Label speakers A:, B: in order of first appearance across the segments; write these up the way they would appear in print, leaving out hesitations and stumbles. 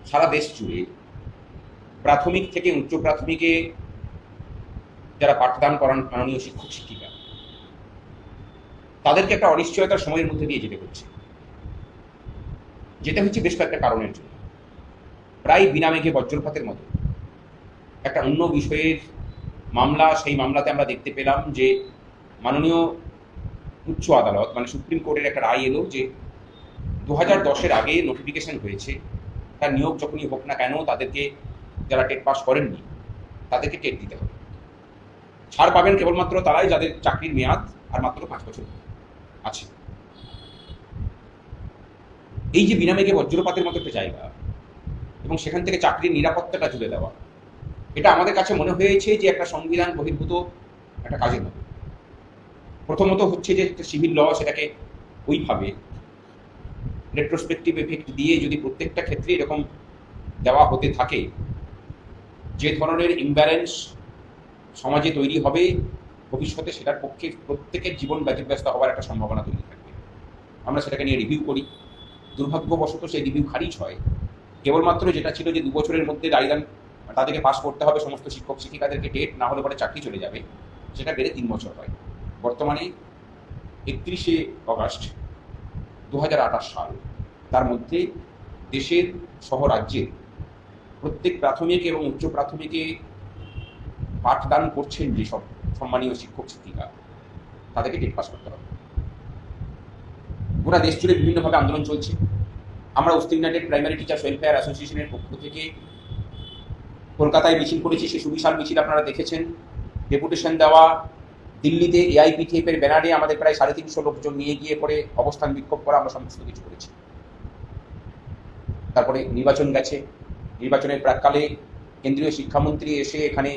A: সারা দেশ জুড়ে প্রাথমিক থেকে উচ্চ প্রাথমিকে যারা পাঠদান করান মাননীয় শিক্ষক শিক্ষিকা, তাদেরকে একটা অনিশ্চয়তার সময়ের মধ্যে দিয়ে যেতে হচ্ছে বেশ কয়েকটা কারণের জন্য। প্রায় বিনা মেঘে বজ্রপাতের মতো একটা অন্য বিষয়ের মামলা, সেই মামলাতে আমরা দেখতে পেলাম যে মাননীয় উচ্চ আদালত মানে সুপ্রিম কোর্টের একটা রায় এলো যে 2010-এর আগে নোটিফিকেশন হয়েছে, তার নিয়োগ যখনই হোক না কেন তাদেরকে, যারা টেট পাস করেননি তাদেরকে টেট দিতে হবে। ছাড় পাবেন কেবলমাত্র তারাই যাদের চাকরির মেয়াদ আর মাত্র 5 বছর আছে। এই যে বিনা মেঘে বজ্রপাতের মতো একটা জায়গা এবং সেখান থেকে চাকরির নিরাপত্তাটা তুলে দেওয়া, এটা আমাদের কাছে মনে হয়েছে যে একটা সংবিধান বহির্ভূত একটা কাজের মতো। প্রথমত হচ্ছে যে সিভিল ল সেটাকে ওইভাবে রেট্রোস্পেক্টিভ এফেক্ট দিয়ে যদি প্রত্যেকটা ক্ষেত্রে এরকম দেওয়া হতে থাকে, যে ধরনের ইমব্যালেন্স সমাজে তৈরি হবে ভবিষ্যতে, সেটার পক্ষে প্রত্যেকের জীবন ব্যতিব্যস্ত হওয়ার একটা সম্ভাবনা তৈরি থাকবে। আমরা সেটাকে নিয়ে রিভিউ করি, দুর্ভাগ্যবশত সেই রিভিউ খারিজ হয়। কেবলমাত্র যেটা ছিল যে 2 বছরের মধ্যে দায়দান তাদেরকে পাস করতে হবে সমস্ত শিক্ষক শিক্ষিকাদেরকে টেট, না হলে পরে চাকরি চলে যাবে, সেটা বেড়ে 3 বছর হয়। বর্তমানে 31শে অগাস্ট 2028 সাল, তার মধ্যে দেশের সহ রাজ্যের প্রত্যেক প্রাথমিক এবং উচ্চ প্রাথমিকে পাঠদান করছেন যেসব সম্মানীয় শিক্ষক শিক্ষিকা, তাদেরকে টেট পাস করতে হবে। গোটা দেশ জুড়ে বিভিন্নভাবে আন্দোলন চলছে। আমরা West United primary teachers welfare অ্যাসোসিয়েশনের পক্ষ থেকে কলকাতায় মিছিল করেছি, সে সুবিশাল মিছিল আপনারা দেখেছেন। ডেপুটেশন দেওয়া, দিল্লিতে এআইপিটিএফ এর ব্যানারে আমাদের প্রায় 350 লোকজন নিয়ে গিয়ে পরে অবস্থান বিক্ষোভ করা, আমরা সমস্ত কিছু করেছি। তারপরে নির্বাচন গেছে, নির্বাচনের প্রাককালে কেন্দ্রীয় শিক্ষামন্ত্রী এসে এখানে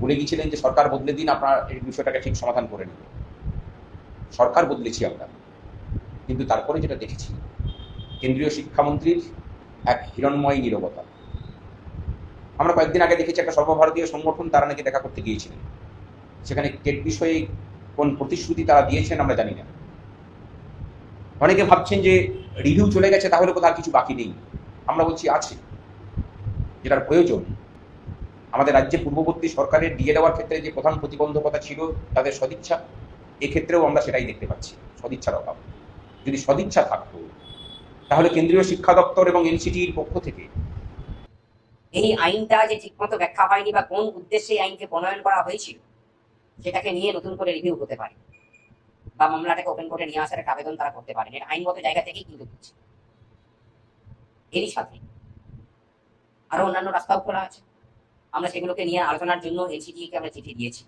A: বলে গিয়েছিলেন যে সরকার বদলে দিন, আপনার এই বিষয়টাকে ঠিক সমাধান করে নেব। সরকার বদলেছি আমরা, কিন্তু তারপরে যেটা দেখেছি কেন্দ্রীয় শিক্ষামন্ত্রীর এক হিরণময় নীরবতা। আমরা কয়েকদিন আগে দেখেছি একটা সর্বভারতীয় সংগঠন, তারা নাকি দেখা করতে গিয়েছিলেন, সেখানে টেট বিষয়ে কোন প্রতিশ্রুতি তারা দিয়েছেন আমরা জানি না। অনেকে ভাবছেন যে রিভিউ চলে গেছে, তাহলে কোথাও কিছু বাকি নেই। আমরা বলছি আছে, যেটার প্রয়োজন। আমাদের রাজ্যে পূর্ববর্তী সরকারের দিয়ে দেওয়ার ক্ষেত্রে যে প্রধান প্রতিবন্ধকতা ছিল তাদের সদিচ্ছা, এক্ষেত্রেও আমরা সেটাই দেখতে পাচ্ছি, সদিচ্ছার অভাব। যদি সদিচ্ছা থাকতো তাহলে কেন্দ্রীয় শিক্ষা দপ্তর এবং এনসিটির পক্ষ থেকে
B: এই আইনটা যে ঠিকমতো ব্যাখ্যা হয়নি বা কোন উদ্দেশ্যে এই আইনকে প্রণয়ন করা হয়েছিল সেটাকে নিয়ে নতুন করে রিভিউ হতে পারে, বা মামলাটাকে ওপেন কোর্টে নিয়ে আসার একটা আবেদন তারা করতে পারেন। এটা আইনগত জায়গা থেকেই কিন্তু হচ্ছে। এরই সাথে আরো অন্যান্য রাস্তাও খোলা আছে। আমরা সেগুলোকে নিয়ে আলোচনার জন্য এনসিটিকে আমরা চিঠি দিয়েছি।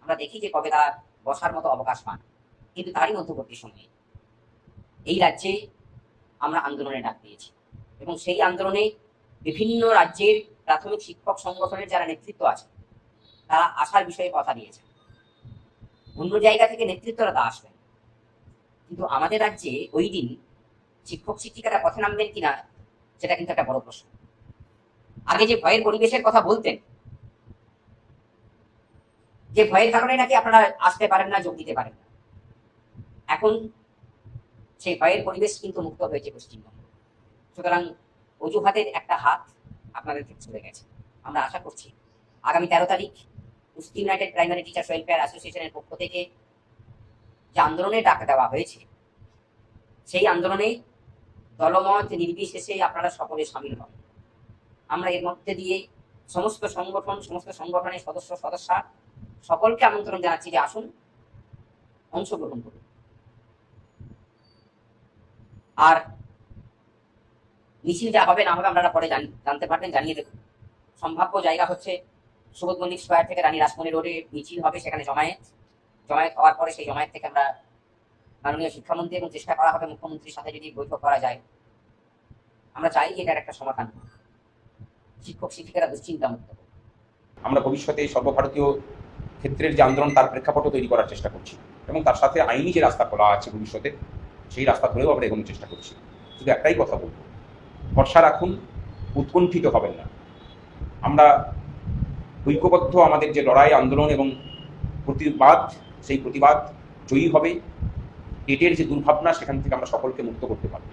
B: আমরা দেখি যে কবে তারা বসার মতো অবকাশ পান। কিন্তু তারই মধ্যবর্তী সময়ে এই রাজ্যে আমরা আন্দোলনে ডাক দিয়েছি এবং সেই আন্দোলনে বিভিন্ন রাজ্যের প্রাথমিক শিক্ষক সংগঠনের যারা নেতৃত্ব আছে তারা আসার বিষয়ে কথা দিয়েছে। অন্য জায়গা থেকে নেতৃত্বরা আসবেন, কিন্তু আমাদের রাজ্যে ওই দিন শিক্ষক শিক্ষিকারা পথে নামবেন কিনা সেটা কিন্তু একটা বড় প্রশ্ন। আগে যে ভয়ের পরিবেশের কথা বলতেন, যে ভয়ের কারণে নাকি আপনারা আসতে পারেন না, যোগ দিতে পারেন না, এখন সেই ভয়ের পরিবেশ কিন্তু মুক্ত হয়েছে পশ্চিমবঙ্গে। সুতরাং অজুহাতের একটা হাত আপনাদের থেকে চলে গেছে। আমরা আশা করছি আগামী 13 তারিখ West United primary teachers welfare অ্যাসোসিয়েশনের পক্ষ থেকে যে আন্দোলনে ডাক দেওয়া হয়েছে, সেই আন্দোলনে দলমত নির্বিশেষে আপনারা সকলে সামিল হন। আমরা এর মধ্যে দিয়ে সমস্ত সংগঠনের সদস্যা সকলকে আমন্ত্রণ জানাচ্ছি যে আসুন, অংশগ্রহণ করুন। আর মিছিল যা হবে না হবে আপনারা পরে জানতে পারবেন, জানিয়ে দেবেন। সম্ভাব্য জায়গা হচ্ছে সুবোধ মল্লিক স্কোয়ার থেকে রানী রাসমণি রোডে মিছিল হবে, সেখানে জমায়েত হওয়ার পরে সেই জমায়েত থেকে আমরা মাননীয় শিক্ষামন্ত্রী এবং চেষ্টা করা হবে মুখ্যমন্ত্রীর সাথে যদি বৈঠক করা যায়। আমরা চাই এটার একটা সমাধান, শিক্ষক শিক্ষিকারা দুশ্চিন্তা মুক্ত।
A: আমরা ভবিষ্যতে সর্বভারতীয় ক্ষেত্রের যে আন্দোলন, তার প্রেক্ষাপটও তৈরি করার চেষ্টা করছি এবং তার সাথে আইনি যে রাস্তা খোলা আছে ভবিষ্যতে, সেই রাস্তা ধরেও আমরা এগোনোর চেষ্টা করছি। শুধু একটাই কথা বলবো, ভরসা রাখুন, উৎকণ্ঠিত হবেন না। আমরা ঐক্যবদ্ধ, আমাদের যে লড়াই, আন্দোলন এবং প্রতিবাদ, সেই প্রতিবাদ জয়ী হবে। টেটের যে দুর্ভাবনা, সেখান থেকে আমরা সকলকে মুক্ত করতে পারব।